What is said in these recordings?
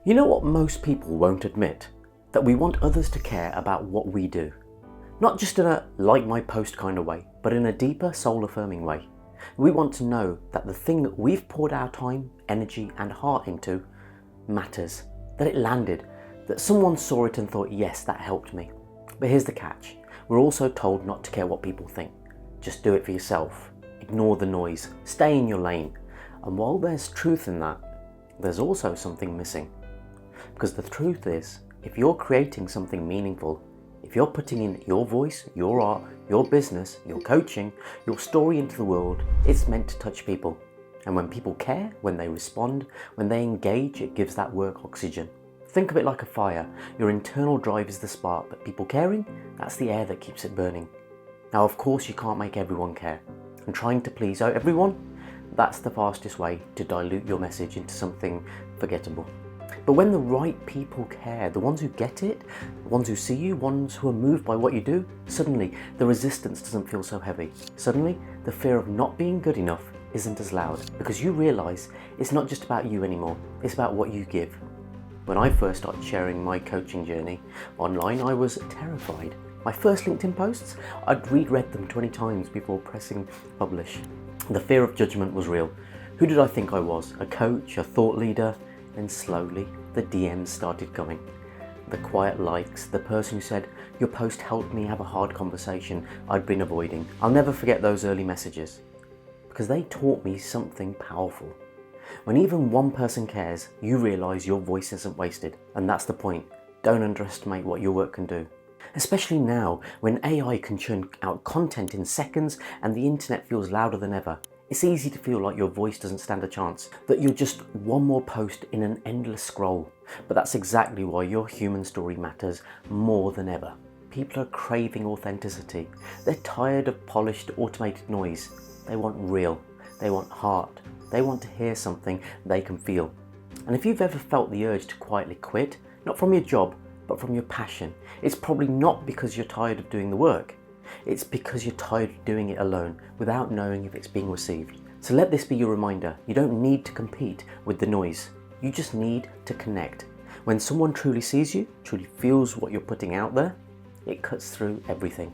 You know what most people won't admit? That we want others to care about what we do. Not just in a like my post kind of way, but in a deeper soul affirming way. We want to know that the thing that we've poured our time, energy and heart into matters, that it landed, that someone saw it and thought, yes, that helped me. But here's the catch. We're also told not to care what people think. Just do it for yourself. Ignore the noise. Stay in your lane. And while there's truth in that, there's also something missing. Because the truth is, if you're creating something meaningful, if you're putting in your voice, your art, your business, your coaching, your story into the world, it's meant to touch people. And when people care, when they respond, when they engage, it gives that work oxygen. Think of it like a fire. Your internal drive is the spark, but people caring, that's the air that keeps it burning. Now, of course, you can't make everyone care. And trying to please everyone, that's the fastest way to dilute your message into something forgettable. But when the right people care, the ones who get it, the ones who see you, ones who are moved by what you do, suddenly the resistance doesn't feel so heavy. Suddenly the fear of not being good enough isn't as loud, because you realise it's not just about you anymore, it's about what you give. When I first started sharing my coaching journey online, I was terrified. My first LinkedIn posts, I'd reread them 20 times before pressing publish. The fear of judgment was real. Who did I think I was? A coach, a thought leader? Then slowly, the DMs started coming. The quiet likes, the person who said, your post helped me have a hard conversation I'd been avoiding. I'll never forget those early messages, because they taught me something powerful. When even one person cares, you realise your voice isn't wasted. And that's the point. Don't underestimate what your work can do. Especially now, when AI can churn out content in seconds and the internet feels louder than ever. It's easy to feel like your voice doesn't stand a chance, that you're just one more post in an endless scroll. But that's exactly why your human story matters more than ever. People are craving authenticity. They're tired of polished, automated noise. They want real. They want heart. They want to hear something they can feel. And if you've ever felt the urge to quietly quit, not from your job, but from your passion, it's probably not because you're tired of doing the work. It's because you're tired of doing it alone without knowing if it's being received. So let this be your reminder. You don't need to compete with the noise. You just need to connect. When someone truly sees you, truly feels what you're putting out there, it cuts through everything.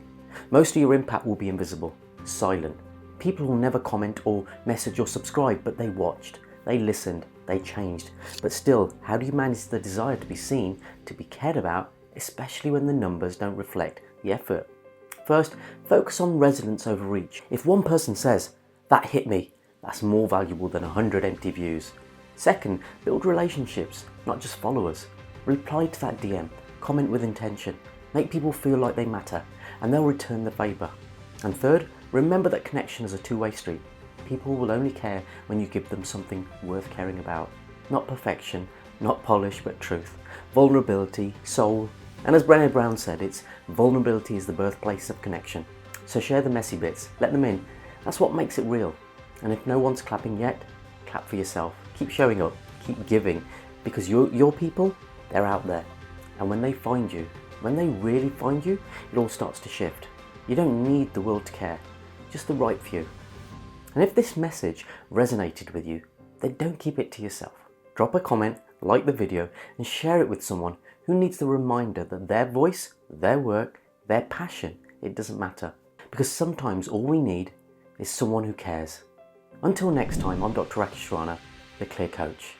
Most of your impact will be invisible, silent. People will never comment or message or subscribe, but they watched, they listened, they changed. But still, how do you manage the desire to be seen, to be cared about, especially when the numbers don't reflect the effort? First, focus on resonance over reach. If one person says, that hit me, that's more valuable than 100 empty views. Second, build relationships, not just followers. Reply to that DM, comment with intention, make people feel like they matter, and they'll return the favour. And third, remember that connection is a two-way street. People will only care when you give them something worth caring about. Not perfection, not polish, but truth. Vulnerability, soul, and as Brené Brown said, it's vulnerability is the birthplace of connection. So share the messy bits, let them in. That's what makes it real. And if no one's clapping yet, clap for yourself. Keep showing up, keep giving, because your people, they're out there. And when they find you, when they really find you, it all starts to shift. You don't need the world to care, just the right few. And if this message resonated with you, then don't keep it to yourself. Drop a comment, like the video, and share it with someone who needs the reminder that their voice, their work, their passion, it doesn't matter. Because sometimes all we need is someone who cares. Until next time, I'm Dr. Rakish, Rana, the Clear Coach.